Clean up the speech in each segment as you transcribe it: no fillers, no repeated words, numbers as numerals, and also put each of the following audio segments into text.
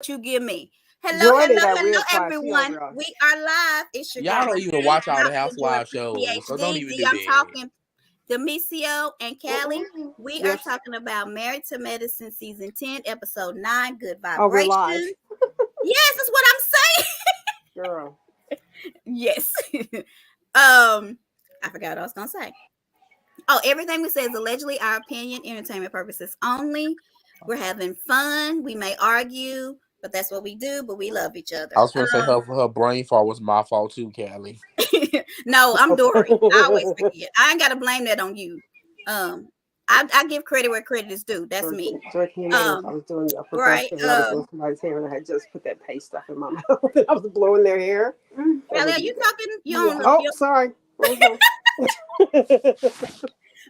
you give me. Hello, Jordan hello, got hello, real quiet. She everyone. over us. We are live. It's your Y'all girl, don't even Eugene, watch all the Dr. Joy, housewives shows, so don't even PhD. do I'm that. talking Demisio and Callie. We are Yes. talking about Married to Medicine Season 10, Episode 9, Good Oh, we're live. Vibration. Yes, that's what I'm saying. Girl. Yes. I forgot what I was gonna say. Oh, everything we say is allegedly our opinion, entertainment purposes only. We're having fun. We may argue, but that's what we do. But we love each other. I was gonna say her brain fart was my fault too, Callie. No, I'm Dory. I always forget. I ain't gotta blame that on you. I give credit where credit is due. That's me. Joy, can you notice I was doing a Right. professional and I was doing somebody's hair and I had just put that paste stuff in my mouth and I was blowing their hair. Callie, are you talking? You Yeah. don't Oh, sorry.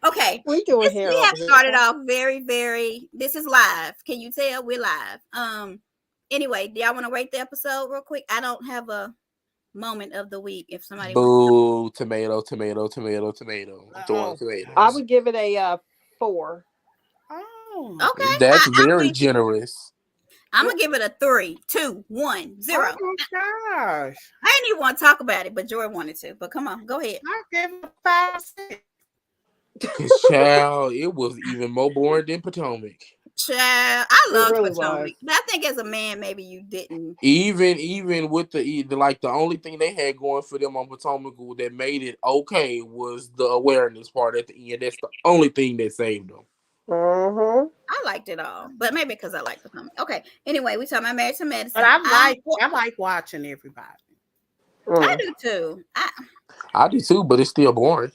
Okay. We doing hair. We have started off very, very. This is live. Can you tell we're live? Anyway, do y'all want to rate the episode real quick? I don't have a moment of the week. If somebody Boo, tomato, tomato, tomato, tomato. I'm throwing tomatoes. I would give it a 4. Oh, okay. That's very generous. I'm gonna give it a 3, 2, 1, 0. Oh my gosh! I didn't even want to talk about it, but Joy wanted to. But come on, go ahead. I give it a 5, 6. Cause child, it was even more boring than Potomac. Child, I love really Potomac. But I think as a man, maybe you didn't. Even with the only thing they had going for them on Potomac that made it okay was the awareness part at the end. That's the only thing that saved them. I liked it all, but maybe because I like Potomac. Okay. Anyway, we talking about Married to Medicine. But I like watching everybody. I do too. I do too, but it's still boring.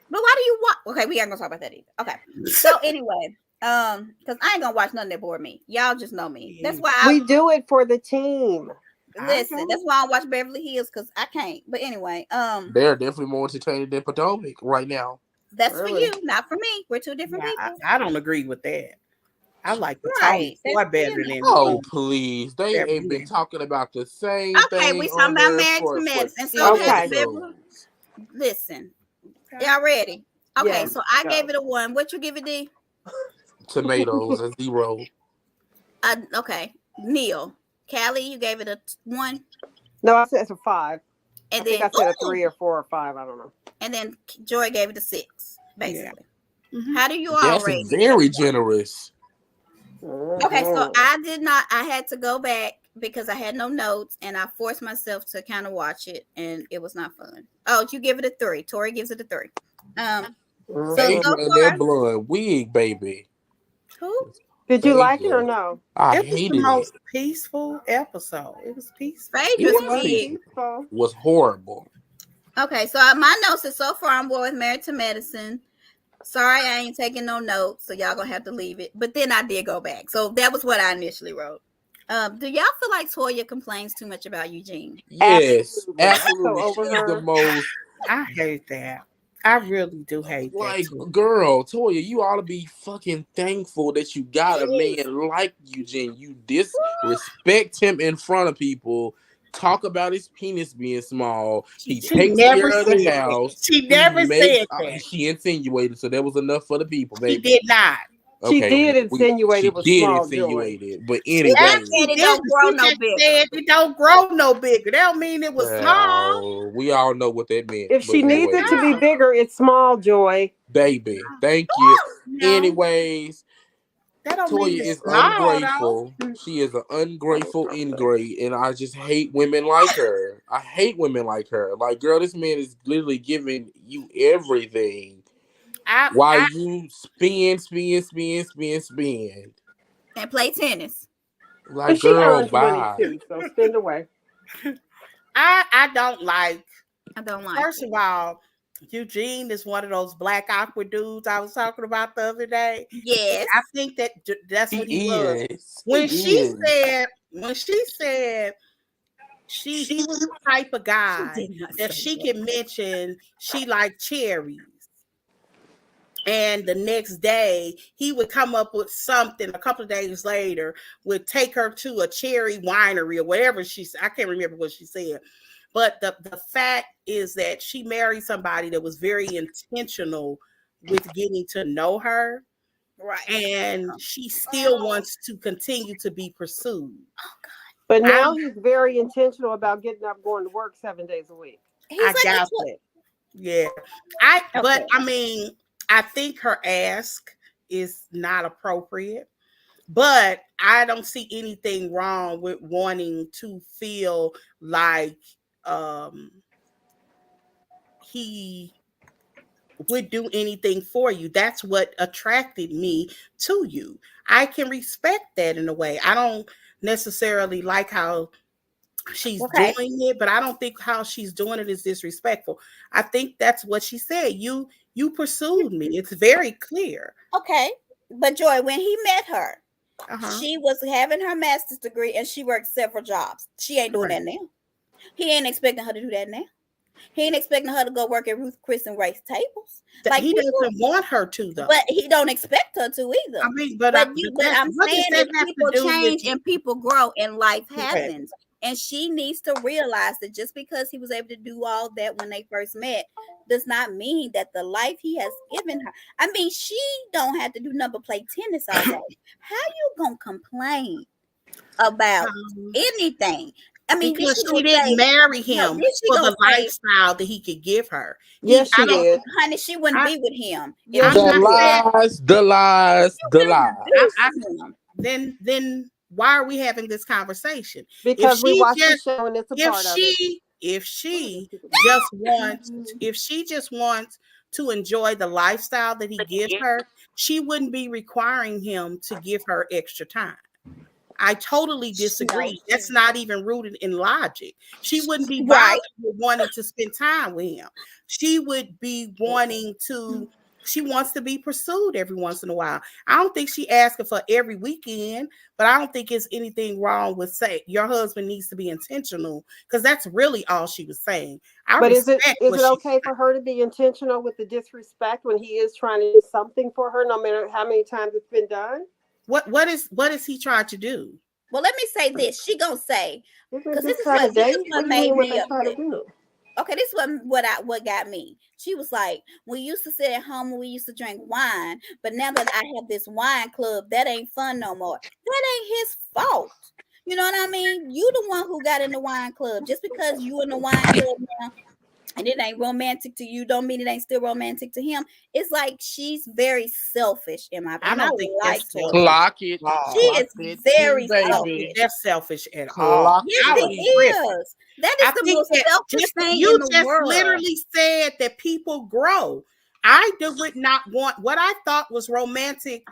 But why do you watch? Okay, we ain't gonna talk about that either. Okay. So anyway, because I ain't gonna watch nothing that bored me. Y'all just know me. That's why we do it for the team. Listen, that's why I watch Beverly Hills because I can't. But anyway, they're definitely more entertaining than Potomac right now. That's for you, not for me. We're two different people. I don't agree with that. I like Potomac far better than. Oh please, they ain't been talking about the same thing. Okay, we talking about Married to Medicine. So listen, y'all ready? Okay, so I gave it a 1. What you give it, D? Tomatoes a 0. Okay, Neil, Callie, you gave it a 1. No, I said it's a 5. And I think I said a 3 or 4 or 5. I don't know. And then Joy gave it a 6. Basically, How do you all That's rate? Very generous. Okay, so I did not. I had to go back because I had no notes, and I forced myself to kind of watch it, and it was not fun. Oh, you give it a 3. Tori gives it a 3. So that blonde wig, baby. Who? Did you like it or no? I it was hated the most peaceful episode. It was peaceful. It was horrible. Okay, so my notes is so far I'm with Married to Medicine. Sorry, I ain't taking no notes, so y'all gonna have to leave it. But then I did go back, so that was what I initially wrote. Do y'all feel like Toya complains too much about Eugene? Yes, absolutely. She's the most. I hate that. I really do hate like, that. Girl, Toya, you ought to be fucking thankful that you got a man like Eugene. You disrespect him in front of people. Talk about his penis being small. He takes care of the house. She never said that. She insinuated, so that was enough for the people, baby. She did not. Okay, she did insinuate it was small. But anyway, it don't grow no bigger. It don't grow no bigger. That don't mean it was small. We all know what that meant. If she needs it to be bigger, it's small, Joy. Baby, thank you. Anyways, Toya is ungrateful. She is an ungrateful ingrate, and I just hate women like her. I hate women like her. Like, girl, this man is literally giving you everything. While you spin, and play tennis. Like, girl, bye. Too, so spend away. I don't like. First of all, Eugene is one of those black awkward dudes I was talking about the other day. Yes, I think that's what he was. When she said he was the type of guy that she can mention she liked cherries. And the next day, he would come up with something. A couple of days later, would take her to a cherry winery or whatever she said. I can't remember what she said. But the fact is that she married somebody that was very intentional with getting to know her. Right. And she still wants to continue to be pursued. But now he's very intentional about getting up, going to work 7 days a week. He's I like, got that. Yeah. But okay. I mean, I think her ask is not appropriate. But I don't see anything wrong with wanting to feel like he would do anything for you. That's what attracted me to you. I can respect that in a way. I don't necessarily like how she's doing Okay. it, but I don't think how she's doing it is disrespectful. I think that's what she said. You pursued me. It's very clear. Okay. But Joy, when he met her, Uh-huh. she was having her master's degree and she worked several jobs. She ain't doing Correct. that now. He ain't expecting her to do that now. He ain't expecting her to go work at Ruth Chris and race tables. Like He people, doesn't want her to though. but he don't expect her to I either. mean, But I'm what does saying that is have to people do with change and people grow and life correct? happens. And she needs to realize that just because he was able to do all that when they first met does not mean that the life he has given her. I mean, she don't have to do nothing but play tennis all day. How you gonna complain about Um, anything? I mean, then because she she gonna didn't say, marry no, him then she for gonna the say, lifestyle that he could give her. Yes, I she don't. did. honey, she wouldn't I, be with him if Yes, he I'm The she not didn't. did. saying. lies, the lies, She the wouldn't lies. be I, with him. then why are we having this conversation? If Because we she watched the just show and it's a if part of it. she if What are these she people doing? just wants if she just wants to enjoy the lifestyle that he gives her, she wouldn't be requiring him to give her extra time. I totally No, disagree. That's not even rooted in logic. She wouldn't be right. bothered with wanting to spend time with him. She would be wanting to, she wants to be pursued every once in a while. I don't think she asking for every weekend, but I don't think it's anything wrong with saying your husband needs to be intentional because that's really all she was saying. I But is it respect is what it she okay for her to be intentional with the disrespect when he is trying to do something for her, no matter how many times it's been done? what is he trying to do? Well, let me say this. She gonna say, Isn't it because just trying to this date? is What what do you made mean what me they try to upset. do? Okay, this is what got me. She was like, we used to sit at home and we used to drink wine, but now that I have this wine club, that ain't fun no more. That ain't his fault. You know what I mean? You the one who got in the wine club. Just because you in the wine club now and it ain't romantic to you, don't mean it ain't still romantic to him. It's like she's very selfish in my I and I don't think like that's Toya. selfish Clock it, at She all. is clock it, T very I don't think baby. selfish. that's selfish at all. Clock Yes, I it, was it T. tripping. is. That is I the think most that selfish just thing in you the just world. literally said that people grow. I would not want what I thought was romantic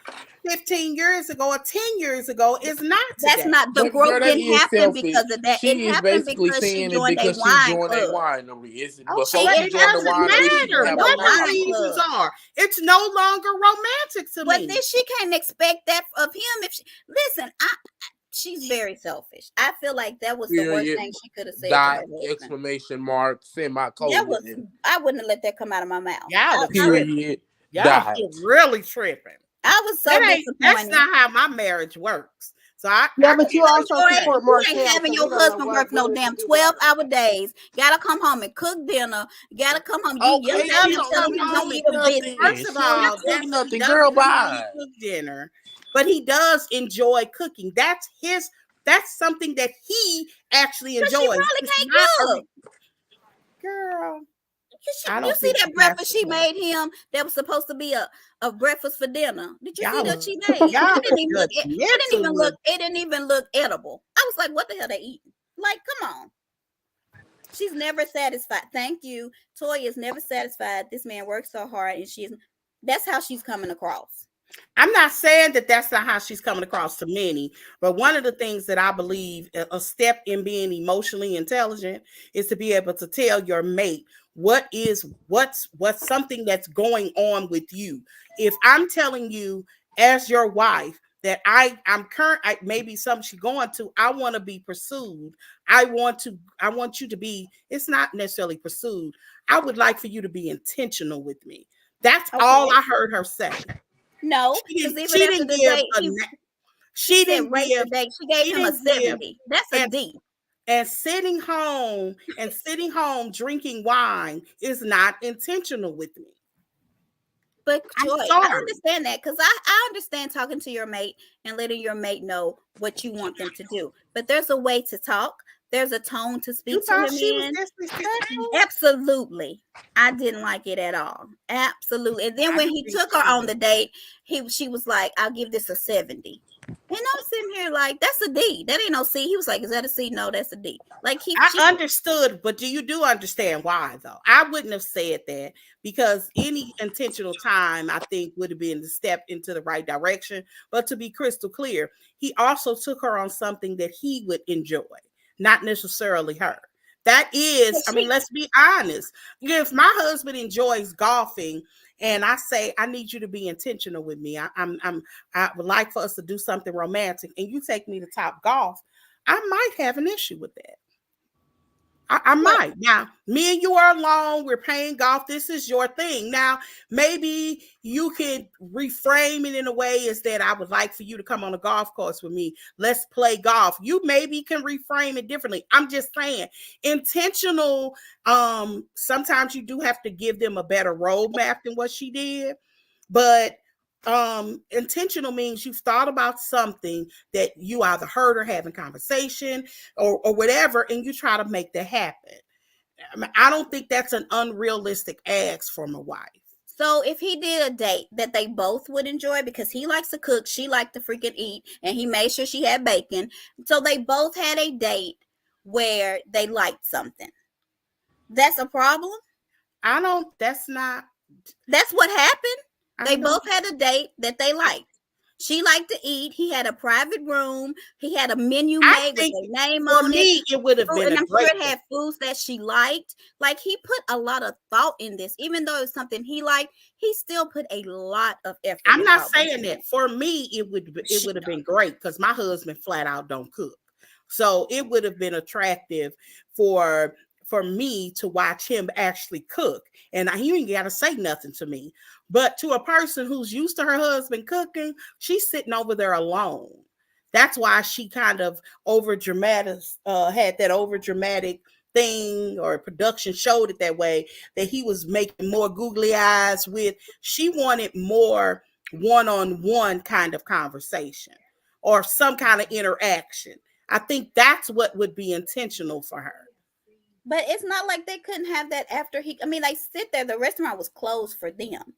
15 years ago or 10 years ago is not That's today. not the But girl, growth that didn't is happen selfish. because of that. It She is happened basically because she saying it joined a because she wine joined a club. winery. She Before But she it joined the doesn't winery, she didn't matter joined have a a what the life. wine reasons club. are. It's no longer romantic to But then me. she can't expect that of him if she listen, she's very selfish. I feel like that was the worst Period. thing she could have said to Dot. her husband. Exclamation mark. That was Semicolon. I wouldn't have let that come out of my mouth. Y'all are tripping. Period. Y'all are Dot. really tripping. I was so That's disappointed. not how my marriage works. So Yeah, I but you can't Well, also Joy, understand. support you ain't Martell, having so we your don't know husband what work no women damn should do better. 12-hour days. Gotta come home and cook dinner. Gotta come home. You He yelling Okay, at she him, don't telling come him home don't with eat doesn't. a biscuit. nothing. First of She don't all, cook he nothing. doesn't Girl, come home bye. and cook dinner, but he does enjoy cooking. That's something that he actually Because she enjoys. probably It's can't not a cook. girl. I You don't see think that that's breakfast the she case. made him that was supposed to be a breakfast for dinner? Did you see Y'all that are she made? y'all It are didn't even look judgmental. it didn't even look edible. I was like, what the hell they eating? Like, come on. She's never satisfied. Thank you. Toya is never satisfied. This man works so hard and she's that's how she's coming across. I'm not saying that that's not how she's coming across to many, but one of the things that I believe a step in being emotionally intelligent is to be able to tell your mate what's something that's going on with you. If I'm telling you as your wife that I'm current, maybe something she's going to, I want to be pursued. I want you to be. It's not necessarily pursued. I would like for you to be intentional with me. That's all Okay. I heard her say. No, She because didn't. even She after didn't the give date, a. he She said didn't rate the give. date. She gave She him a didn't give. 70. That's a And D. sitting home drinking wine is not intentional with me. But I'm Joy, I sorry. understand that because I understand talking to your mate and letting your mate know what you want them to do. But there's a way to talk. There's a tone to You speak to thought him she was in. disrespectful? Absolutely. I didn't like it at all. Absolutely. And then I when didn't he think took her she on was. the date, she was like, I'll give this a 70. And I'm sitting here like, that's a D. That ain't no C. He was like, is that a C? No, that's a D. Like I understood, but do understand why though? I wouldn't have said that because any intentional time I think would have been to step into the right direction. But to be crystal clear, he also took her on something that he would enjoy, not necessarily her. That is, I mean, let's be honest. If my husband enjoys golfing and I say I need you to be intentional with me, I would like for us to do something romantic, and you take me to Top Golf, I might have an issue with that. I might. Now, me and you are alone. We're playing golf. This is your thing. Now, maybe you could reframe it in a way is that I would like for you to come on a golf course with me. Let's play golf. You maybe can reframe it differently. I'm just saying, intentional. Sometimes you do have to give them a better roadmap than what she did, but intentional means you've thought about something that you either heard or having conversation or whatever, and you try to make that happen. I mean, I don't think that's an unrealistic ask from a wife. So if he did a date that they both would enjoy because he likes to cook, she liked to freaking eat, and he made sure she had bacon. So they both had a date where they liked something. That's a problem. That's not. That's what happened. They both had a date that they liked. She liked to eat. He had a private room. He had a menu made with their name for on me, it would have been and a I'm great sure it had foods that she liked. Like he put a lot of thought in this, even though it's something he liked. He still put a lot of effort. I'm not saying that. For me, it would have been great because my husband flat out don't cook, so it would have been attractive for me to watch him actually cook, and he ain't got to say nothing to me. But to a person who's used to her husband cooking, she's sitting over there alone. That's why she kind of over dramatic had that over dramatic thing, or production showed it that way, that he was making more googly eyes with. She wanted more one-on-one kind of conversation or some kind of interaction. I think that's what would be intentional for her. But it's not like they couldn't have that after he. I mean, they sit there. The restaurant was closed for them,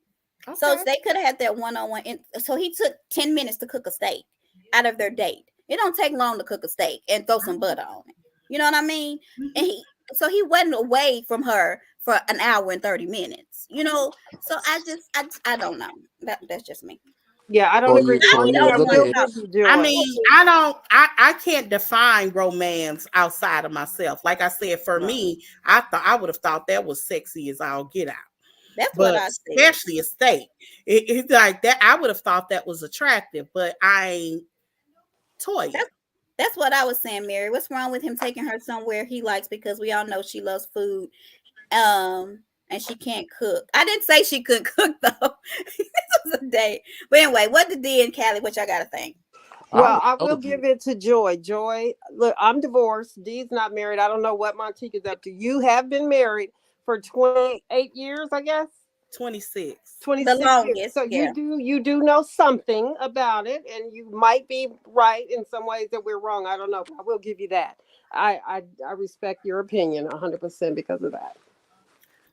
so they could have had that one-on-one. So he took 10 minutes to cook a steak out of their date. It don't take long to cook a steak and throw some butter on it. You know what I mean? And he wasn't away from her for an hour and 30 minutes. You know, so I don't know. That's just me. Yeah, I don't So agree you, with so you. you I look will at, give you joy. I mean, I can't define romance outside of myself. Like I said, for me, I would have thought that was sexy as all get out. That's But what I said. especially a steak. It's like that. I would have thought that was attractive, but I ain't Toya. That's what I was saying, Mary. What's wrong with him taking her somewhere he likes, because we all know she loves food. And she can't cook. I didn't say she couldn't cook though. This was a date. But anyway, what did D and Callie, what y'all gotta think? Well, I will give it to Joy. Joy, look, I'm divorced. Dee's not married. I don't know what Montique is up to. You have been married for 28 years, I guess. 26. 26 The longest, years. So yeah. you do know something about it, and you might be right in some ways that we're wrong. I don't know. I will give you that. I respect your opinion 100% because of that.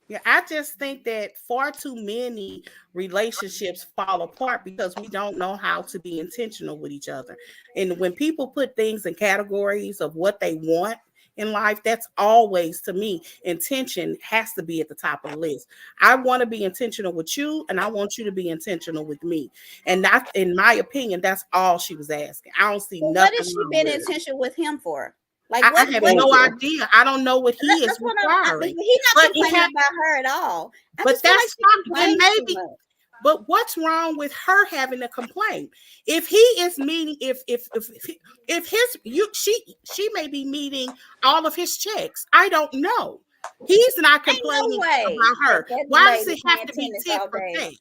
Yeah, I just think that far too many relationships fall apart because we don't know how to be intentional with each other. And when people put things in categories of what they want in life, that's always, to me, intention has to be at the top of the list. I want to be intentional with you, and I want you to be intentional with me. And that, in my opinion, that's all she was asking. I don't see nothing. What has she been intentional with him for? Like I have no idea. I don't know what he is requiring. He's not complaining about her at all. But that's not, then maybe. But what's wrong with her having a complaint? If he is meeting, if his she may be meeting all of his checks. I don't know. He's not complaining about her. Why does it have to be tit for tat?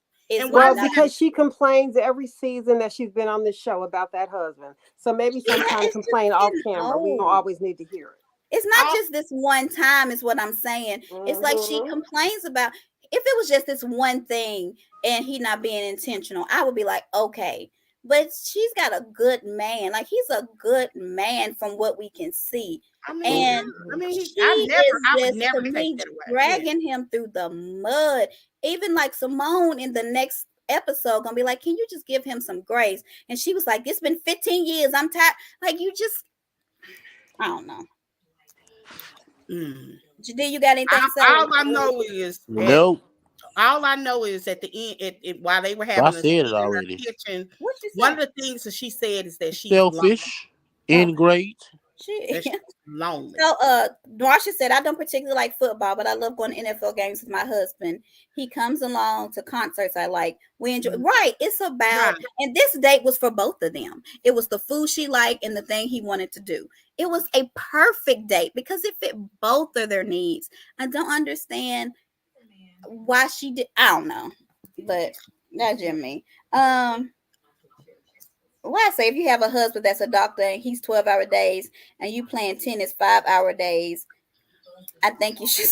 Well, because she complains every season that she's been on this show about that husband. So maybe sometimes complain off camera. We don't always need to hear it. It's not just this one time, is what I'm saying. It's like she complains about. if it was just this one thing and he not being intentional, I would be like, okay. But she's got a good man. Like he's a good man from what we can see. I mean, And yeah. I mean, she I is would just never to take me that away. Yeah. dragging him through the mud. Even like Simone in the next episode gonna be like, can you just give him some grace? And she was like, it's been 15 years. I'm tired. Like you just, I don't know. Mm. Jade, you got anything to say? All I know is Nope. all I know is at the end, while they were I having a said scene it in her already. kitchen, What you one say? of the things that she said is that she's lonely. Selfish, ingrate. She That she's lonely. So Marsha said, I don't particularly like football, but I love going to NFL games with my husband. He comes along to concerts I like. We enjoy right. It's about and this date was for both of them. It was the food she liked and the thing he wanted to do. It was a perfect date because it fit both of their needs. I don't understand why she did. I don't know. But that's just me. Well, I say if you have a husband that's a doctor and he's 12-hour days and you playing tennis 5-hour days, I think you should.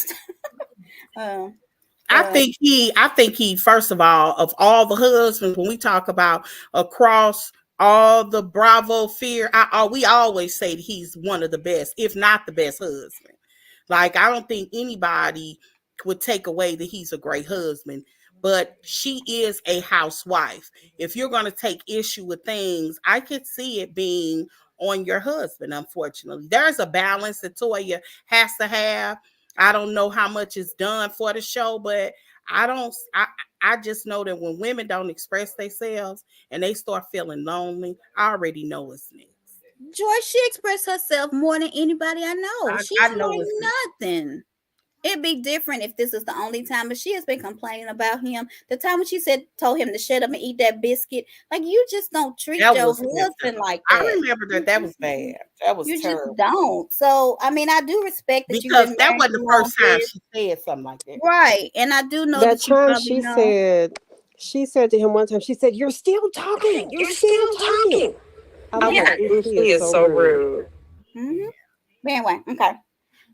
I think he first of all the husbands, when we talk about across all the Bravo fear, we always say that he's one of the best, if not the best husband. Like I don't think anybody would take away that he's a great husband, but she is a housewife. If you're going to take issue with things, I could see it being on your husband. Unfortunately, there's a balance that Toya has to have. I don't know how much is done for the show, but I just know that when women don't express themselves and they start feeling lonely, I already know it's next. Joy, she expressed herself more than anybody I know. She's I know like it's nothing. It'd be different if this is the only time, but she has been complaining about him. The time when she told him to shut up and eat that biscuit, like you just don't treat that your was husband like I that. remember that was bad. That was You terrible. just don't. So, I mean, I do respect that you've Because been that married wasn't the the first time longest. she said something like that. Right. And I do know That that you time probably know. she said to him one time, she said, "You're still talking. You're still talking." I was like, "Ooh, she is so rude." Mm-hmm. But anyway, okay.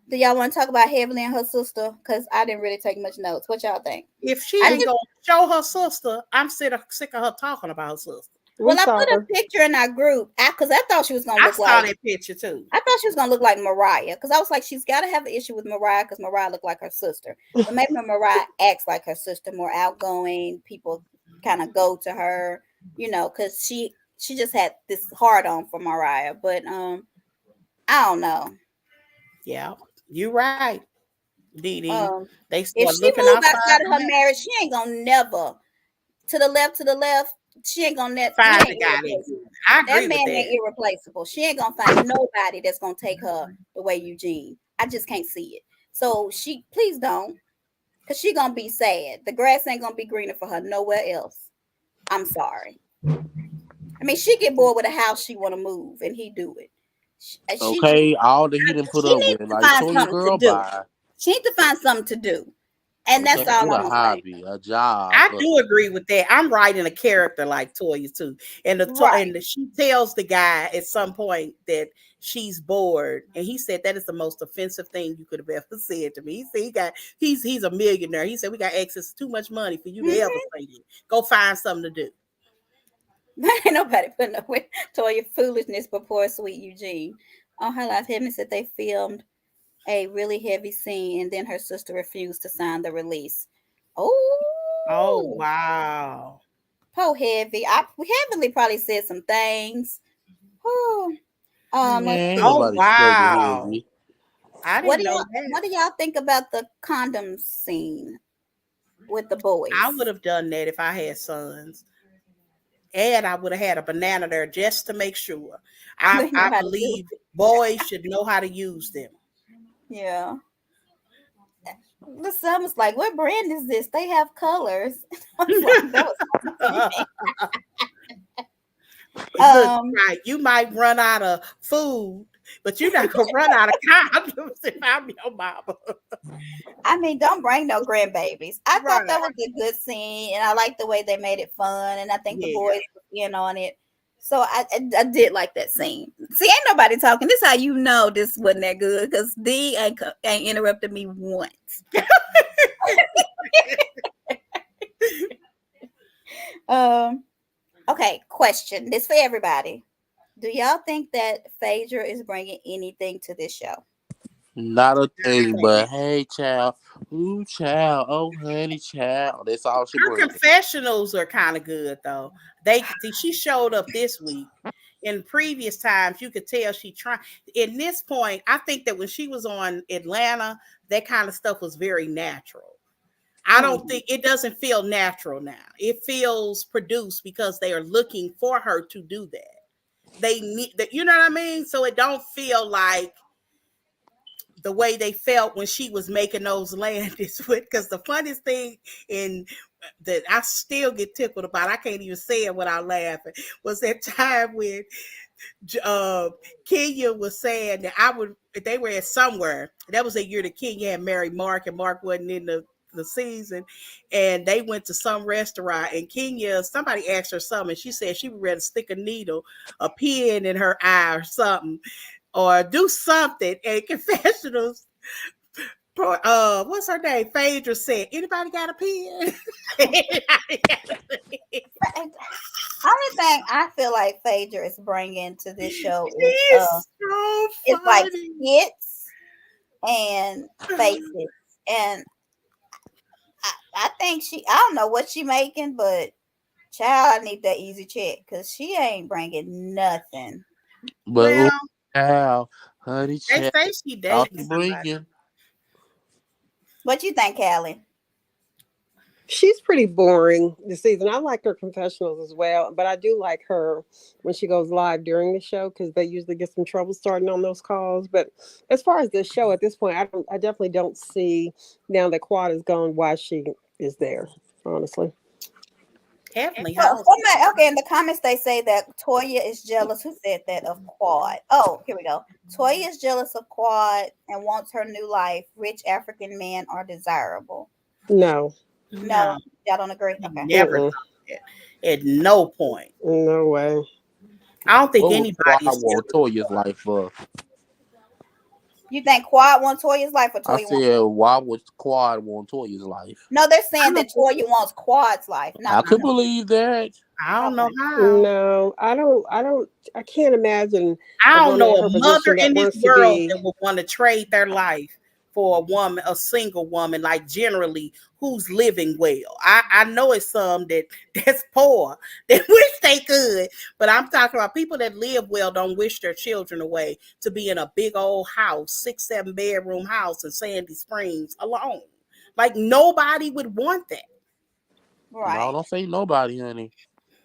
Do y'all want to talk about Heavenly and her sister? Because I didn't really take much notes. What y'all think? If she I ain't just gonna show her sister, I'm sick of her talking about her sister. We I saw put a her. picture in our group because I thought she was gonna I look saw like that picture too. I thought she was gonna look like Mariah because I was like, she's got to have an issue with Mariah because Mariah looked like her sister. But maybe Mariah acts like her sister, more outgoing. People kind of go to her, because she just had this hard on for Mariah. But I don't know. Yeah, you right, Dee Dee. They If start she looking move outside outside of the her house. marriage, she ain't gonna never to the left. She ain't gonna he Find the ain't guy that irreplaceable. good. I That agree with man that. ain't irreplaceable. She ain't gonna find nobody that's gonna take her the way Eugene. I just can't see it. So she please don't, cause she gonna be sad. The grass ain't gonna be greener for her nowhere else. I'm sorry. I mean, she get bored with a house she want to move, and he do it. Okay, all that he didn't put She up needs with. to Like, find Toya something to girl, do. bye. She needs to find something to do, and Okay, that's all get I'm a gonna say. hobby, a job. I do agree with that. I'm writing a character like Toya too, and Right. she tells the guy at some point that she's bored, and he said that is the most offensive thing you could have ever said to me. He said he's a millionaire. He said we got access to too much money for you to ever say it. Go find something to do. Ain't nobody putting up with Toya foolishness but poor sweet Eugene. On her life, Heaven said they filmed a really heavy scene and then her sister refused to sign the release. Oh Oh, wow. poor Heavy. Heavenly probably said some things. Oh, Man, let's ain't see. Oh nobody studying wow. heavy. I What didn't do know y'all that. what do y'all think about the condom scene with the I boys? would have done that if I had sons. And I would have had a banana there just to make sure. They know I how to do. believe boys should know how to use them. Yeah. The son was like, "What brand is this? They have colors." I was like, "That was." Look, Um, right, you might run out of food, but you're not gonna run out of condoms if I'm your mama. I mean, don't bring no grandbabies. I thought Right. that was a good scene, and I like the way they made it fun, and I think the Yeah. boys were in on it. So I did like that scene. See, ain't nobody talking. This how you know this wasn't that good because D ain't interrupted me once. Um. Okay. Question. This for everybody. Do y'all think that Phaedra is bringing anything to this show? Not a I thing, say but that. hey, child, ooh, child, oh, honey, child. That's all she Her brings. confessionals are kind of good though. She showed up this week. In previous times, you could tell she tried. In this point, I think that when she was on Atlanta, that kind of stuff was very natural. I don't Hmm. think it doesn't feel natural now. It feels produced because they are looking for her to do that. They need that, you know what I mean? So it don't feel like the way they felt when she was making those landings with, because the funniest thing in that I still get tickled about, I can't even say it without laughing, was that time when uh, Kenya was saying that they were at somewhere. That was a year that Kenya had married Mark, and Mark wasn't in the season. And they went to some restaurant, and Kenya, somebody asked her something, and she said she would rather stick a needle, a pin in her eye or something, or do something. And confessionals, what's her name? Phaedra said, anybody got a pen? Anybody got a pen? Only thing I feel like Phaedra is bringing to this show is She's so it's like funny. skits and faces, and I think I don't know what she making, but child, I need that easy check because she ain't bringing nothing. But ooh, Well, child, honey, they child, say she all dating she somebody. bringing. What you think, Callie? She's pretty boring this season. I like her confessionals as well, but I do like her when she goes live during the show because they usually get some trouble starting on those calls. But as far as this show at this point, I definitely don't see now that Quad is gone why she is there. Honestly, Heavenly Well, House. okay, in the comments they say that Toya is jealous. Who said that of Quad? Oh, here we go. Toya is jealous of Quad and wants her new life. Rich African men are desirable. no, No, No, y'all don't agree. he Okay. never mm-mm, thought that. At no point. no way. I don't think What would Quad anybody is want jealous. Toya's life for? You think Quad wants Toya's life or I Toya wants? said, why would Quad want Toya's life? No, they're I saying that don't think. Toya wants Quad's life, not I I could Toya. don't, believe that. I don't know Okay. how. No, I don't. I don't. I can't imagine I a don't woman know in a her mother position that in this wants to world be. that would want to trade their life for a woman, a single woman, like generally who's living well. I know it's some that's poor that wish they could, but I'm talking about people that live well don't wish their children away to be in a big old house, 6, 7 bedroom house in Sandy Springs alone. Like nobody would want that. No, Right. don't say nobody, honey.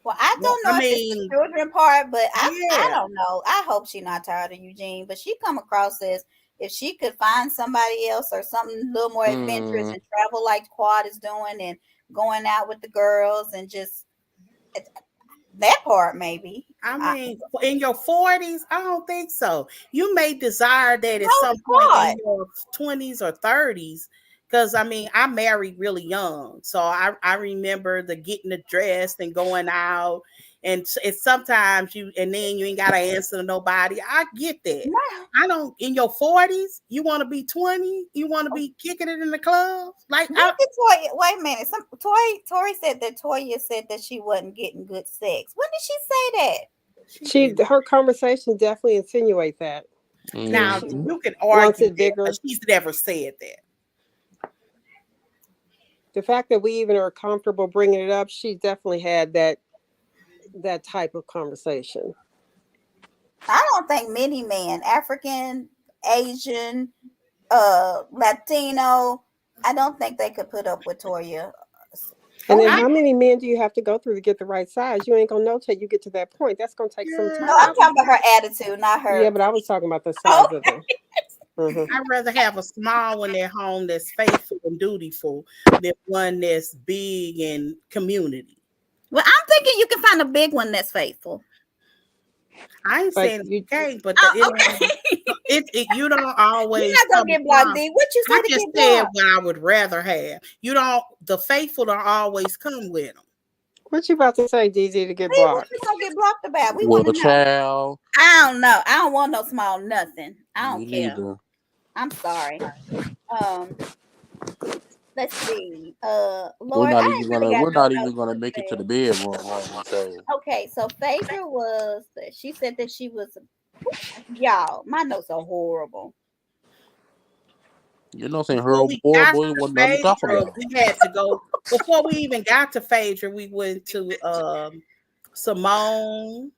Well, I Well, don't I know if it's the mean, children part, but I yeah. don't know. I hope she's not tired of Eugene, but she come across as if she could find somebody else or something a little more adventurous Mm, and travel like Quad is doing and going out with the girls and just that part maybe. I I, mean, in your 40s, I don't think so. You may desire that at how's some point Quad? in your 20s or 30s. Because I mean, I married really young. So I remember the getting the dressed and going out. And it's sometimes and then you ain't got to answer to nobody. I get that. No, I don't, in your 40s, you want to be 20? You want to be kicking it in the club? Like, when did Toya? Wait a minute. Tori said that Toya said that she wasn't getting good sex. When did she say that? she did. Her conversation definitely insinuate that Now, she mm. you can wants argue it that, but bigger. she's never said that. The fact that we even are comfortable bringing it up, she definitely had that type of conversation. I don't think many men, African, Asian, Latino, I don't think they could put up with Toya. And then Oh how many men do you have to go through to get the right size? You ain't gonna know till you get to that point. That's gonna take some no, Yeah, I'm time. talking about her attitude, not Yeah, her. but I was talking about the Oh, size of the. Mhm. I'd rather have a small one at home that's faithful and dutiful than one that's big and community. well, I'm thinking you can find a big one that's faithful. I ain't Like saying you, you can't, but Oh, it okay. you don't You're always not gonna come get blocked, across. D. What you I say to just get said blocked? what I would rather have. You don't. The faithful don't always come with them. what you about to say, DZ, to get See, what blocked? you gonna get blocked about? We Well, want to know. child, I don't know. I don't want no small nothing. I me don't care. neither. I'm sorry. Um, Let's see. We're Lord, not I even ain't really gonna got we're no not even notes gonna for make it to the that. bedroom on. So Okay, so Phaedra was. She said that she was. Y'all, my notes are horrible. you know, saying her Before we got horrible. It to wasn't nothing to talk Phaedra, about. we had to go. Before we even got to Phaedra, we went to Simone.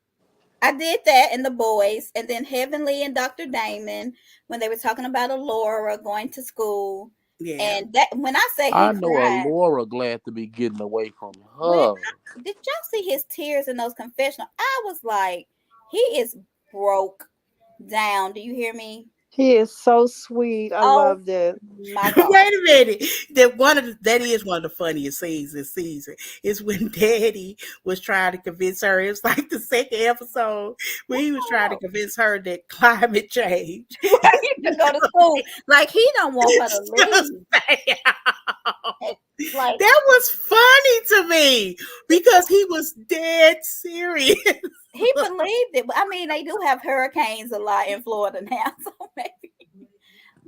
I did that in the boys, and then Heavenly and Dr. Damon when they were talking about Alaura going to school, Yeah. and that when I say he I know a cried, Laura glad to be getting away from when her. did y'all see his tears in those confessionals? I was like, he is broke down. Do you hear me? He is so sweet. I Oh loved it. my Wait god! a minute. That is one of the funniest scenes this season. Is when Daddy was trying to convince her. It was like the second episode where he was trying to convince her that climate change Right to go to school, like he don't want her to is just leave. bad. Like That was funny to me because he was dead serious. he believed it. But I mean, they do have hurricanes a lot in Florida now, so maybe.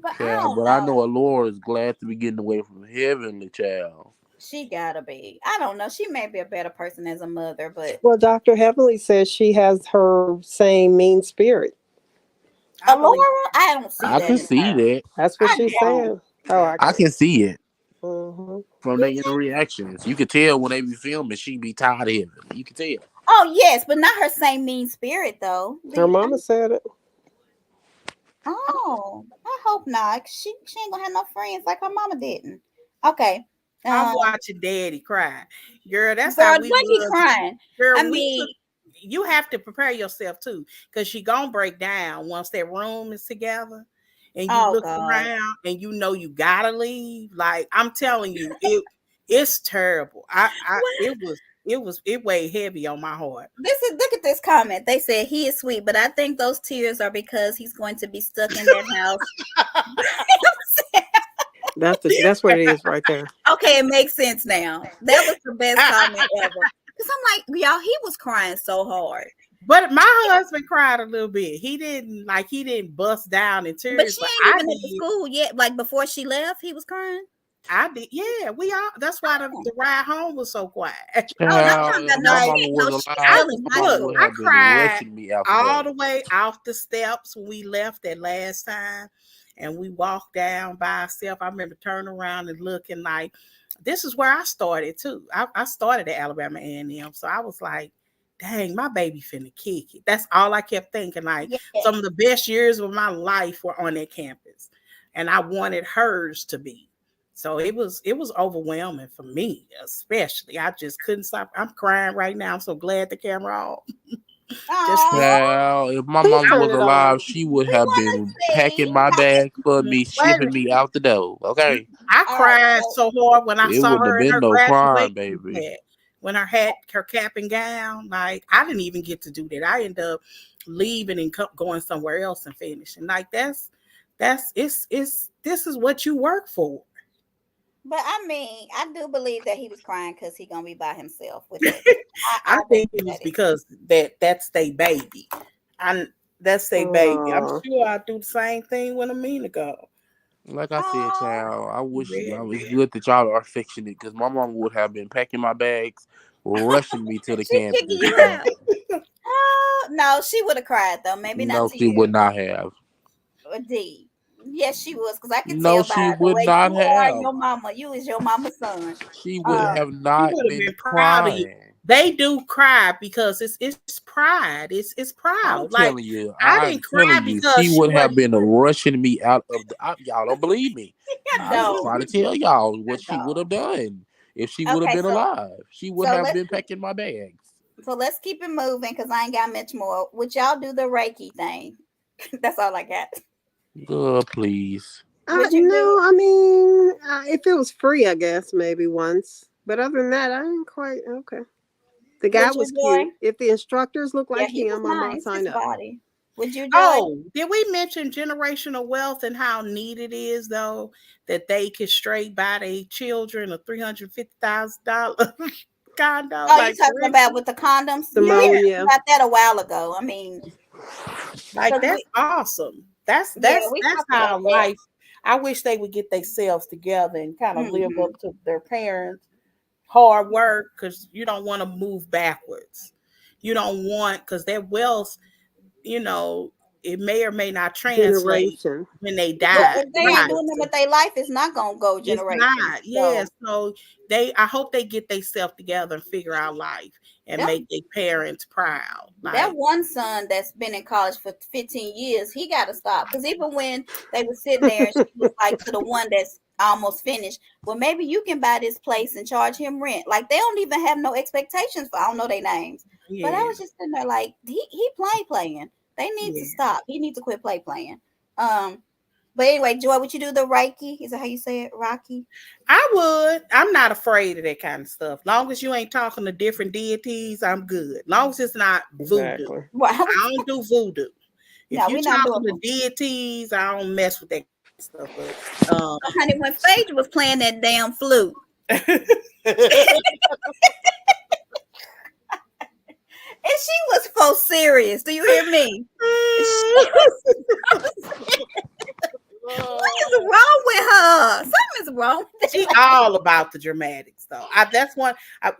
But I Child, don't but I know know. a Laura is glad to be getting away from Heavenly Child. She gotta be. I don't know. She may be a better person as a mother, but Well, Dr. Heavenly says she has her same mean spirit. I believe Laura, I don't see I that can in see her. that. That's what I she don't. said. Oh, I I got it. can see it Hmm. from their reactions. You can tell when they be filming, she be tired of Heavenly. You can tell. Oh yes, but not her same mean spirit though. Her mama said it. Oh, I hope not. She ain't gonna have no friends like her mama didn't. Okay. I'm Um, watching Daddy cry. Girl, that's how girl, we look, he was. crying. I Girl, we mean, took you have to prepare yourself too, because she gonna break down once that room is together and you oh look god. around and you know you gotta leave. Like I'm telling you, it's terrible. It weighed heavy on my heart. This is look at this comment. They said he is sweet, but I think those tears are because he's going to be stuck in that house. That's what it is right there. Okay, it makes sense now. That was the best comment ever. Because I'm like, y'all, he was crying so hard. But my husband cried a little bit. He didn't bust down in But tears, she but ain't even at the school yet. Like before she left, he was crying. I did. Yeah, we all. That's why Oh, the ride home was so quiet. oh no, I'm talking Child, if about my no. Like mama She no, was she's alive, I still in my high mama look, would school. I have been cried rushing me out the all door. the way off the steps when we left that last time, and we walked down by ourselves. I remember turning around and looking like, this is where I started too. I started at Alabama A&M, so I was like, dang, my baby finna kick it. That's all I kept thinking. Like some Yes. of the best years of my life were on that campus, and I wanted hers to be. So it was overwhelming for me, especially. I just couldn't stop. I'm crying right now. I'm so glad the camera off. Just Oh, Child, if my Please mama I turn was it off. alive, she would we have want to been see. packing my bags for me, wait. shipping me out the door. Okay, I All right. cried So, so hard when I it saw wouldn't have her in been her no crime, graduation baby. hat. When her cap and gown, like I didn't even get to do that. I ended up leaving and going somewhere else and finishing. Like that's it's this is what you work for. but I mean, I do believe that he was crying because he gonna be by himself with that. I I think believe it was that is. because that's their baby. I that's their baby. I'm Oh, sure I'll do the same thing when Amina go. Like I said, Oh, child, I wish Red, it's red. good that y'all are affectionate because my mama would have been packing my bags, rushing me to the she campus kicking to you come. out. Oh no, she would have cried though. Maybe not No, to she would you. not have. D. Yes, she was, because I could No, tell by she the would way not you are and have. your mama. You is your mama's son. She would Uh, have She not would have been been proud of you. crying. They do cry because it's pride. It's proud. Like I I'm didn't cry telling you, because she she would have wasn't. been rushing me out of the. Y'all don't believe me. I I'm just don't. trying to tell y'all what I she would have don't. done if she would have Okay, been alive. She would so have let's been packing my bags. let's keep it moving because I ain't got much more. Would y'all do the Reiki thing? That's all I got. God, please. Would you do no, it? I mean, if it was free, I guess maybe once. But other than that, I ain't quite okay. The guy Would you was join? cute. If the instructors look Yeah, like he was him, I might nice. His sign up. body. Would you join? Oh, did we mention generational wealth and how neat it is though that they can straight buy their children a $350,000 condo? Oh, you Like talking about seriously? with the condoms? Yeah, we Yeah, Simone, talked yeah. about that a while ago. I mean, like because that's we awesome. yeah we That's talked about how that. life. I wish they would get themselves together and kind of live Mm-hmm. up to their parents' hard work, because you don't want to move backwards. You don't want, because their wealth, you know, it may or may not translate Generation. when they Well, die. if they ain't Right. doing them with their life, it's not gonna go It's generations. not. Yeah. So So I hope they get themselves together and figure out life and them make their parents proud. that Like, one son that's been in college for 15 years, he got to stop. Because even when they were sitting there and she was like to the one that's almost finished, well, maybe you can buy this place and charge him rent. Like they don't even have no expectations for, I don't know their names. But I yeah, was just sitting there like, he playing. They need to yeah. stop. He needs to quit playing. Um, but anyway, Joy, would you do the Reiki? Is that how you say it? Rocky? I would. I'm not afraid of that kind of stuff. Long as you ain't talking to different deities, I'm good. Long as it's not voodoo. Exactly. Well, I don't do voodoo. If no, you we're not talking doing to it. deities, I don't mess with that kind of stuff. But Honey, when Phaedra was playing that damn flute, and she was so serious. Do you hear me? She was what is wrong with her? Something is wrong with she that. all about the dramatics though. That's one.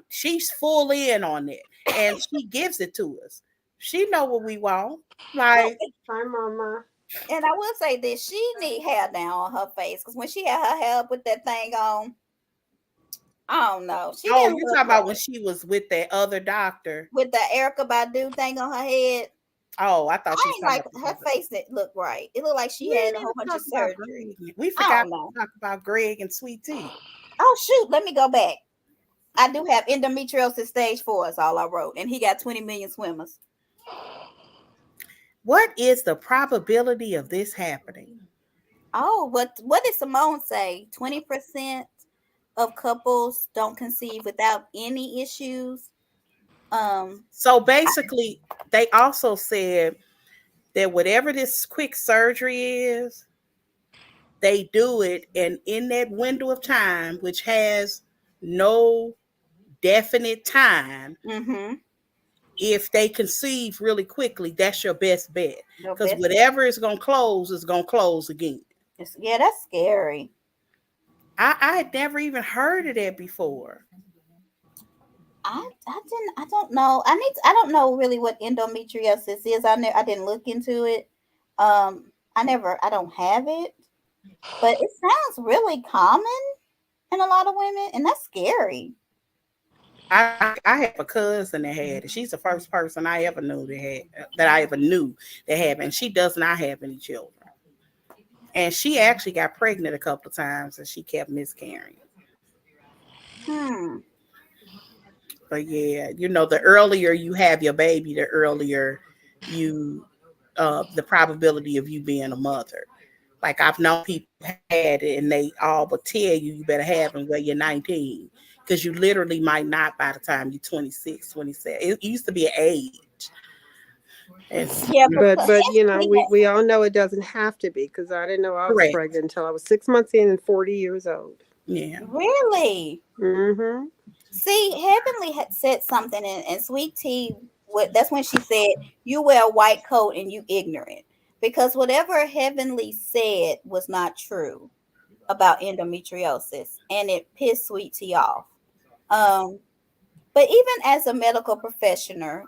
She's full in on it, and she gives it to us. She know what we want. Like, Hi, Mama. And I will say this: she need hair down on her face because when she had her hair up with that thing on, I don't know, she oh, didn't you look talking about when right she was with that other doctor? with the Erica Badu thing on her head. Oh, I thought you I was ain't talking like about the her other. face didn't look right. It looked like she We had didn't a whole even bunch talk of about surgery. Greg. We I forgot don't know. to talk about Greg and Sweet Tea. Oh shoot, let me go back. I do have endometriosis stage 4 is all I wrote, and he got 20 million swimmers. What is the probability of this happening? Oh, what did Simone say? 20% of couples don't conceive without any issues. Um, So basically, they also said that whatever this quick surgery is, they do it, and in that window of time, which has no definite time, mm-hmm. if they conceive really quickly, that's your best bet. Your Because best whatever is going to close is going to close again. yeah, that's scary. I had never even heard of that before. I don't know. I don't know really what endometriosis is. I didn't look into it. I don't have it, but it sounds really common in a lot of women, and that's scary. I have a cousin that had it. She's the first person I ever knew that I ever knew that had it, and she does not have any children. And she actually got pregnant a couple of times, and she kept miscarrying. Hmm. But yeah, the earlier you have your baby, the earlier you, the probability of you being a mother. Like I've known people had it, and they all but tell you better have it when you're 19, because you literally might not by the time you're 26, 27. It used to be an age. It's Yeah, But Anthony we all know it doesn't have to be because I didn't know I was correct. pregnant until I was 6 months in and 40 years old. Yeah. really. Mm-hmm. See, Heavenly had said something, and Sweet Tea. That's when she said, "You wear a white coat and you ignorant," because whatever Heavenly said was not true about endometriosis, and it pissed Sweet Tea off. Um, but even as a medical professional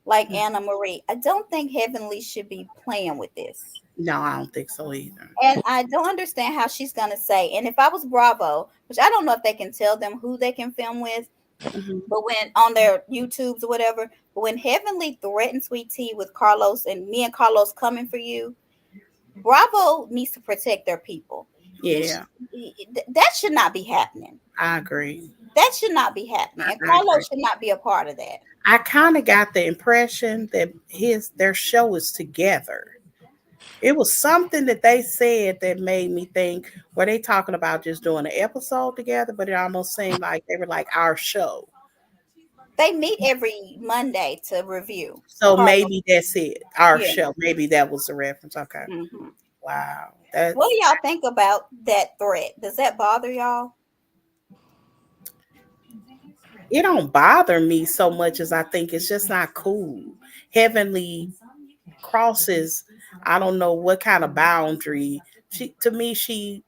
like Anna Marie, I don't think Heavenly should be playing with this. No, I don't think so either. And I don't understand how she's going to say. And if I was Bravo, which I don't know if they can tell them who they can film with, Mhm. but when on their YouTubes or whatever, but when Heavenly threatened Sweet Tea with Carlos and me and Carlos coming for you, Bravo needs to protect their people. Yeah, That should not be happening. I agree. That should not be happening. And I agree. Carlos should not be a part of that. I kind of got the impression that their show is together. It was something that they said that made me think, were they talking about just doing an episode together? But it almost seemed like they were like our show. They meet every Monday to review. So Carlos, maybe that's it. Our yeah. show. Maybe that was the reference. Okay. Hmm. Wow. What That's do y'all think about that threat? Does that bother y'all? it don't bother me so much as I think it's just not cool. Heavenly crosses I don't know what kind of boundary. To me, she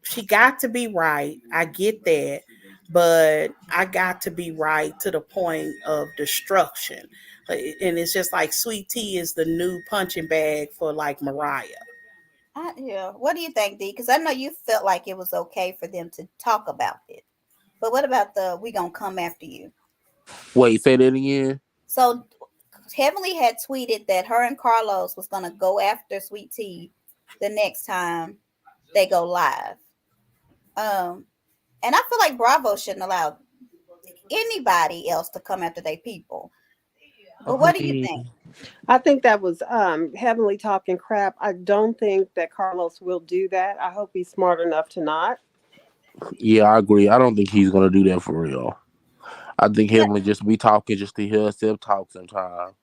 she got to be right. I get that, but I got to be right to the point of destruction. And it's just like Sweet Tea is the new punching bag for like Mariah. Yeah. What do you think, D? Because I know you felt like it was okay for them to talk about it. But what about the "we gonna come after you"? Wait, say that again. So Heavenly had tweeted that her and Carlos was gonna go after Sweet Tea the next time they go live. Um, and I feel like Bravo shouldn't allow anybody else to come after their people. But I what do you think? mean, I think that was Heavenly talking crap. I don't think that Carlos will do that. I hope he's smart enough to not. yeah, I agree. I don't think he's gonna do that for real. I think Yeah. Heavenly just be talking just to hear herself talk sometimes.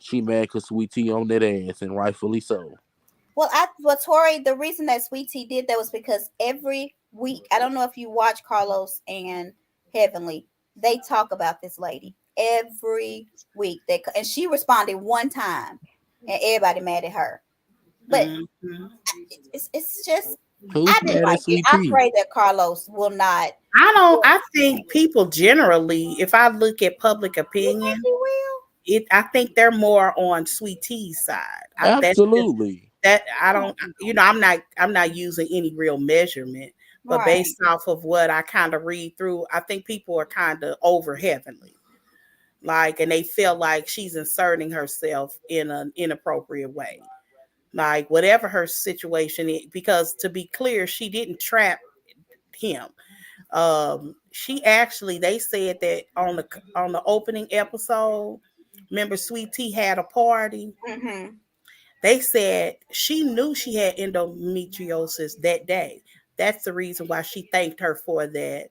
She mad because Sweet Tea on that ass, and rightfully so. Well, Tori, the reason that Sweet Tea did that was because every week, I don't know if you watch Carlos and Heavenly, they talk about this lady every week. And she responded one time, and everybody mad at her. But Mm-hmm. it's just I Who's didn't mad at like it. Sweet I Tea? pray that Carlos will not. I don't. You I think people generally, if I look at public think opinion, he will? I think they're more on Sweet Tea's side. That's just Absolutely. that I Oh, don't. I'm not using any real measurement, but right. based off of what I kind of read through, I think people are kind of over Heavenly, like, and they feel like she's inserting herself in an inappropriate way, like whatever her situation is. Because to be clear, she didn't trap him. She actually, they said that on the opening episode, remember Sweet Tea had a party. Mm-hmm. They said she knew she had endometriosis that day. That's the reason why she thanked her for that.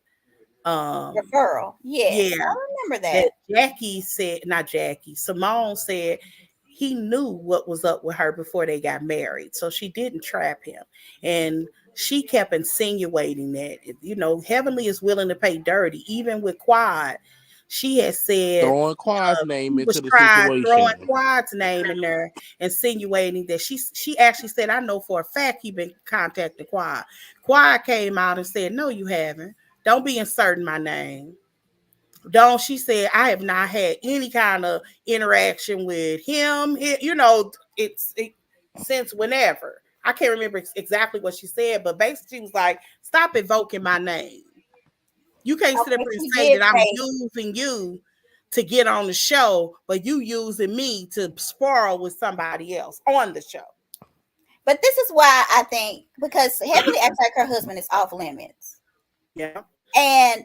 Referral. Yes, Yeah, I remember that that. Jackie said, not Jackie, Simone said he knew what was up with her before they got married. So she didn't trap him. And she kept insinuating that, Heavenly is willing to pay dirty. Even with Quad, she had said Throwing Quad's name he was into the throwing situation. Quad's name in there, insinuating that she actually said, I know for a fact he been contacting Quad. Quad came out and said, no, you haven't. Don't be inserting my name. Don't She said, I have not had any kind of interaction with him. Since whenever. I can't remember exactly what she said, but basically she was like, stop invoking my name. You can't sit up Okay, here and she say did that I'm say, using you to get on the show, but you using me to sparl with somebody else on the show. but this is why I think because Heavenly acts like her husband is off limits. Yeah.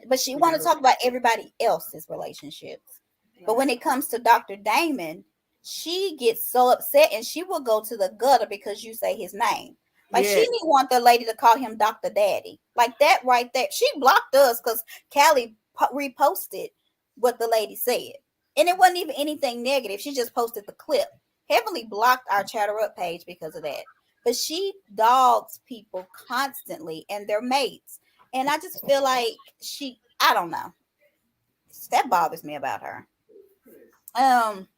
But she want to talk about everybody else's relationships. But when it comes to Dr. Damon, she gets so upset and she will go to the gutter because you say his name. Like she Yeah. didn't want the lady to call him Dr. Daddy. Like that right there. She blocked us because Callie reposted what the lady said. And it wasn't even anything negative. She just posted the clip. Heavily blocked our Chatter Up page because of that. But she dogs people constantly and their mates. And I just feel like I don't know. That bothers me about her. Um,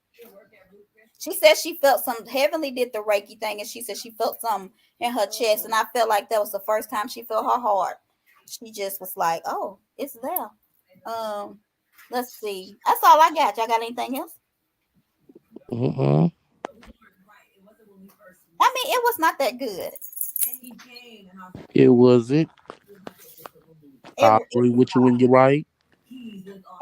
she said she felt some Heavenly did the Reiki thing, and she said she felt something in her chest, and I felt like that was the first time she felt her heart. She just was like, "Oh, it's there." Um, let's see. That's all I got. Y'all got anything else? Mm-mm. I mean, it was not that good. It wasn't. It, I it agree with you when you're right.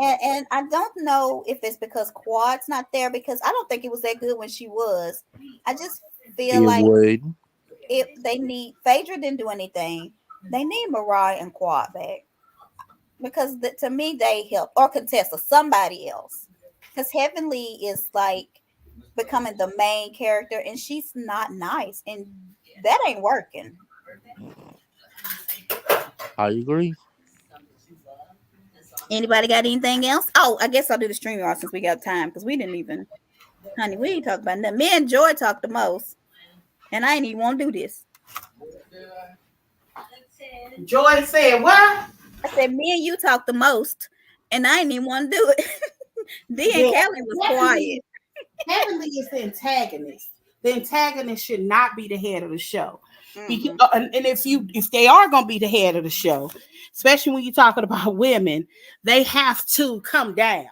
and I don't know if it's because Quad's not there because I don't think it was that good when she was. I just feel It like would. if they need Phaedra didn't do anything, they need Mariah and Quad back because to me they help or Contessa somebody else because Heavenly is like becoming the main character and she's not nice and that ain't working. I agree. Anybody got anything else? Oh, I guess I'll do the stream yard since we got time because we didn't even, honey, we ain't talk about nothing. Me and Joy talked the most, and I ain't even want to do this. Joy said, what? I said me and you talked the most, and I ain't even want to do it. D and Yeah. Kelly was quiet. Heavenly is the antagonist. the antagonist should not be the head of the show. Mhm. And if they are going to be the head of the show, especially when you're talking about women, they have to come down.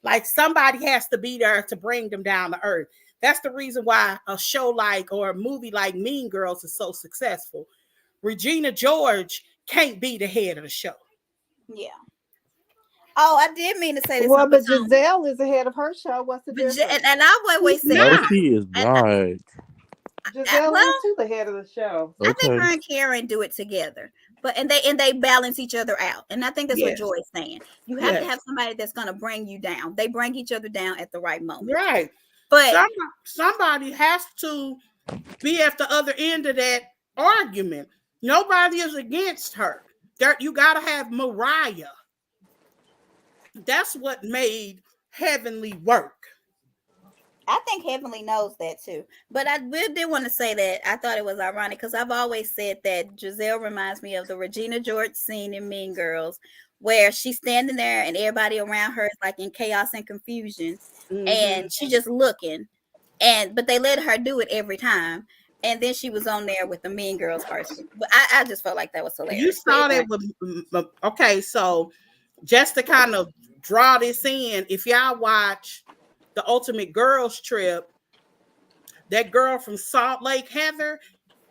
Like somebody has to be there to bring them down to earth. That's the reason why a show like or a movie like Mean Girls is so successful. Regina George can't be the head of the show. Yeah. Oh, I did mean to say this Well, on the but Giselle is ahead of her show. What's the difference? and I've always said, No, Nah. she is and not. Giselle well, is too the head of the show. I think Okay. her and Karen do it together, but and they balance each other out, and I think that's what Yes. Joy is saying. You have to Yes. have somebody that's going to bring you down. They bring each other down at the right moment. Right. But Somebody has to be at the other end of that argument. Nobody is against her. There, you got to have Mariah. That's what made Heavenly work. I think Heavenly knows that too. But I did want to say that I thought it was ironic because I've always said that Giselle reminds me of the Regina George scene in Mean Girls, where she's standing there and everybody around her is like in chaos and confusion, and she's just looking. But they let her do it every time. And then she was on there with the Mean Girls person. But I just felt like that was You hilarious. saw that with okay, so just to kind of draw this in, if y'all watch the Ultimate Girls Trip, that girl from Salt Lake, Heather,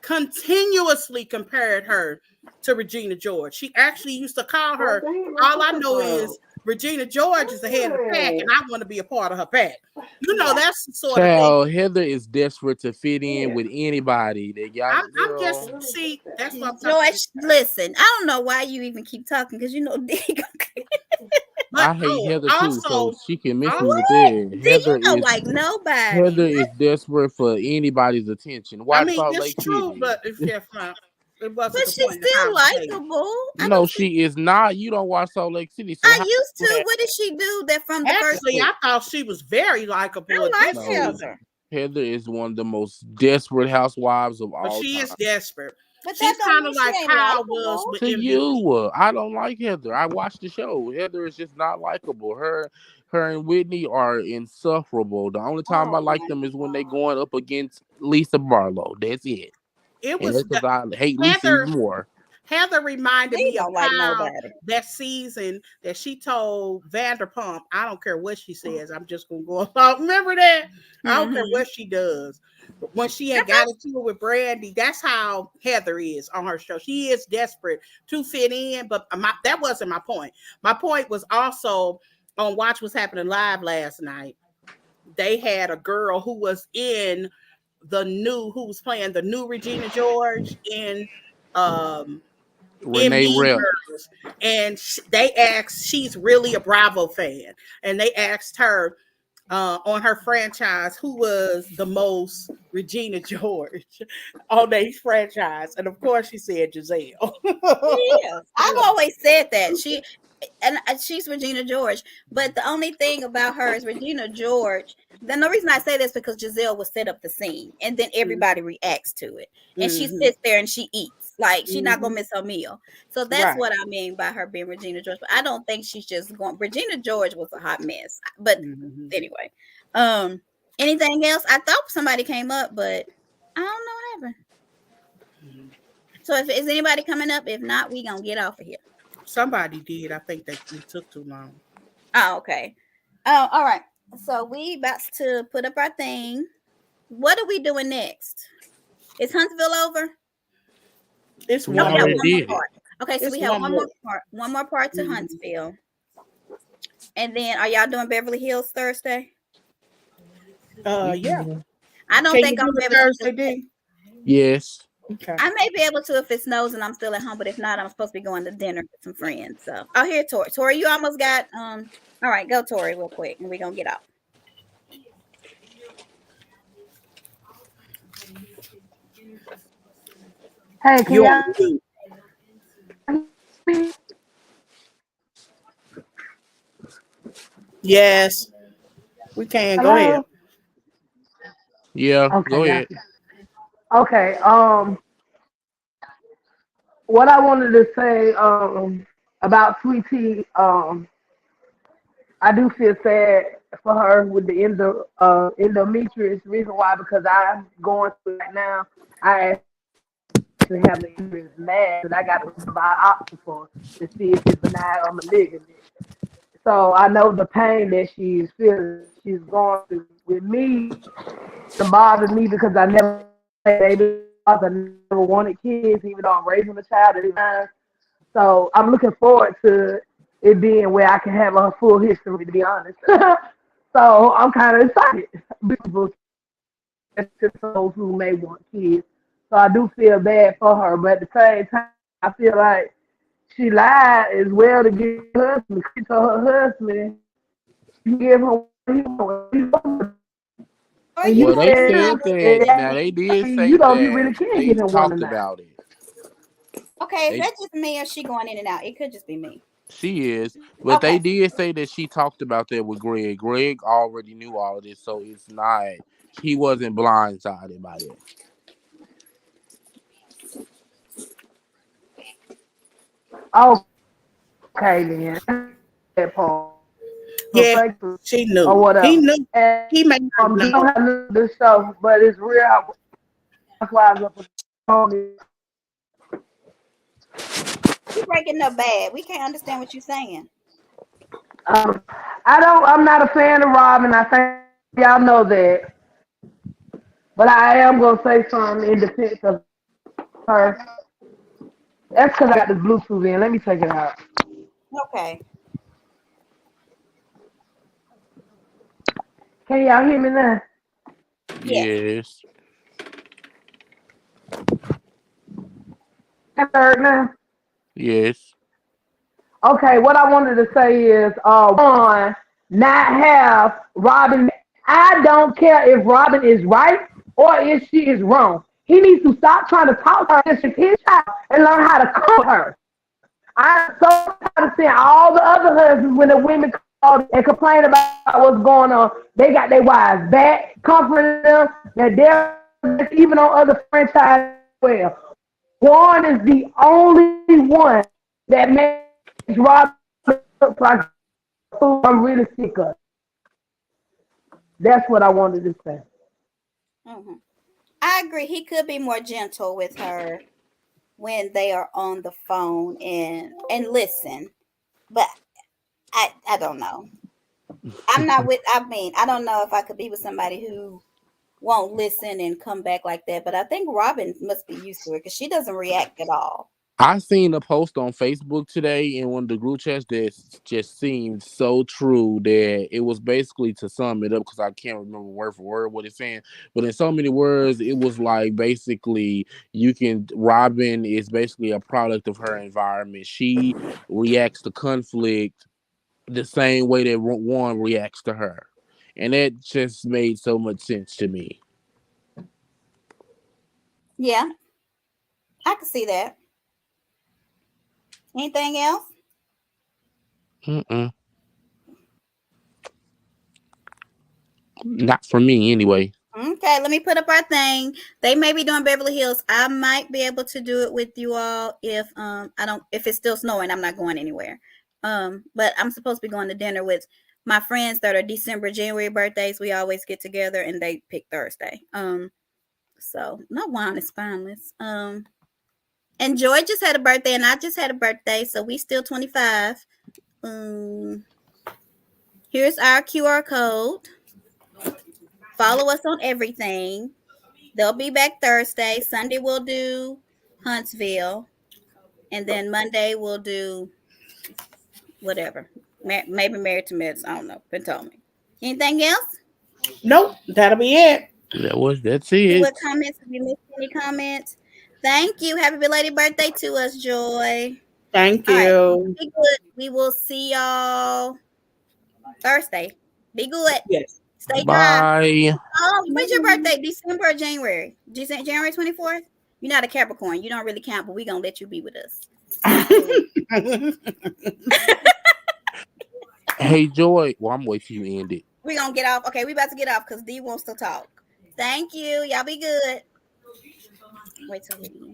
continuously compared her to Regina George. She actually used to call her, all I know is Regina George is the head of the pack, and I want to be a part of her pack. You know, that's the sort of thing. Child, Heather is desperate to fit in with anybody. That y'all, I'm just, girl. see, that's what I'm talking George, listen, I don't know why you even keep talking because you know But I hate Heather too, so also, she can miss me with also, that. D, you know like nobody. Heather is desperate for anybody's attention. I Watch mean, Salt it's Lake true, City. but it's different. It wasn't But the she's point of the still conversation. likable. No, she is not. You don't watch Salt Lake City, so I how used you to. have What did she do that from the first? Actually, I thought she was very likable I at like this no? season, Heather, Heather is one of the most desperate housewives of but all she time. is desperate. but that She's don't kind mean of she like ain't Kyle was likable. with To MVP. you, I don't like Heather. I watched the show. Heather is just not likable. Her and Whitney are insufferable. The only time I Oh like my them is when they god! going up against Lisa Barlow. That's it. It And was that's because I hate Lisa Heather. even more. Heather reminded They me of don't like Kyle nobody. that season that she told Vanderpump, I don't care what she says, I'm just gonna go along. Remember that? I don't care Mm-hmm. what she does. But when she I had got into it with Brandy, that's how Heather is on her show. She is desperate to fit in, but that wasn't my point. My point was also on Watch What's Happening Live last night. They had a girl who was in who was playing the new Regina George um in Renee Mean Rep. Girls, and they asked, she's really a Bravo fan, and they asked her on her franchise who was the most Regina George on their franchise, and of course she said Giselle. She is. I've always said that she's Regina George. But the only thing about her is Regina George. Then the reason I say this because Giselle will set up the scene, and then everybody reacts to it, and she Mhm. sits there and she eats like she's not gonna Mhm. miss her meal. So that's Right. what I mean by her being Regina George. But I don't think she's just going. Regina George was a hot mess. But Mhm. anyway, um, anything else? I thought somebody came up, but I don't know what happened. So if is anybody coming up? If not, we gonna get off of here. Somebody did. I think that it took too long. Oh, okay. Oh, all right. So we about to put up our thing. What are we doing next? Is Huntsville over? It's We Oh, we one have already more. one more did it. part. Okay, so It's we have one one more more. part. One more part to Mhm. Huntsville. And then are y'all doing Beverly Hills Thursday? Yeah. I don't Can you think I'm do gonna be it able to do Thursday, it. D? Yes. Okay. I may be able to if it snows and I'm still at home, but if not, I'm supposed to be going to dinner with some friends. So oh here, Tori. Tori, you almost got all right, go Tori real quick and we're gonna get out. Hey, can You on y'all mute. hear me? Yes, we can. Go ahead. Hello? Yeah. Okay, Go ahead. gotcha. Okay, what I wanted to say about Sweet Tea, I do feel sad for her with the endometrius. Reason why, because I'm going through it right now. I actually have the endometrius mass that I got to run a biopsy for to see if it's benign or malignant. So I know the pain that she's feeling, she's going through. With me, it doesn't bother me because I never had baby fathers. I never wanted kids, even though I'm raising a child at this time. So I'm looking forward to it being where I can have a full history, to be honest. So I'm kind of excited. Beautiful, especially to those who may want kids. So I do feel bad for her, but at the same time, I feel like she lied as well to get her husband. She told her husband she give him what he wants. Or And you you Well, know, they you said said know, that. Now they that did say you don't you really that can they give him one or talked not. about it. okay, is They that just me or she going in and out? It could just be me. She is, but they Okay. did say that she talked about that with Greg. Greg already knew all of this, so it's not. He wasn't blindsided by it. Okay then. That part. So Yeah, thank you she or knew. He whatever. knew. And He may not Just don't know. have to listen to this show, but it's real. That's why I was up with the You breaking up bad. We can't understand what you're saying. um, I'm not a fan of Robin. I think y'all know that. But I am gonna say something in defense of her. That's because I got this Bluetooth in. Let me take it out. Okay. Can y'all hear me now? Yes. Yes, Can you heard now? yes. Okay, what I wanted to say is, one, not have Robin. I don't care if Robin is right or if she is wrong. He needs to stop trying to talk to her as his child and learn how to comfort her. I'm so tired of seeing all the other husbands when the women call and complain about what's going on. They got their wives back, comforting them. They're even on other franchises as well. Juan is the only one that makes Robin look like who I'm really sick of. That's what I wanted to say. Hmm. I agree. He could be more gentle with her when they are on the phone and listen. But I don't know. I'm not with. I mean, I don't know if I could be with somebody who won't listen and come back like that. But I think Robin must be used to it because she doesn't react at all. I seen a post on Facebook today in one of the group chats that just seemed so true that it was basically, to sum it up, because I can't remember word for word what it's saying, but in so many words, it was like basically Robin is basically a product of her environment. She reacts to conflict the same way that Juan reacts to her. And that just made so much sense to me. Yeah, I can see that. Anything else? Mm-mm. Not for me, anyway. Okay, let me put up our thing. They may be doing Beverly Hills. I might be able to do it with you all if I don't if it's still snowing, I'm not going anywhere. But I'm supposed to be going to dinner with my friends that are December, January birthdays. We always get together and they pick Thursday. So no wine is spineless. And Joy just had a birthday and I just had a birthday, so we still 25. Um Here's our QR code. Follow us on everything. They'll be back Thursday. Sunday we'll do Huntsville, and then Monday we'll do whatever. Maybe Married to Meds. I don't know. Been told me. Anything else? Nope, that'll be it. That's See it. what comments. If you missed any comments, thank you. Happy belated birthday to us, Joy. Thank All right. you. Be good. We will see y'all Thursday. Be good. Yes. Stay dry. Bye. Oh, when's your birthday? December or January? January 24th? You're not a Capricorn. You don't really count, but we're going to let you be with us. Hey, Joy. Well, I'm waiting for you to end it. We're going to get off. Okay, we about to get off because D wants to talk. Thank you. Y'all be good. Wait till we end.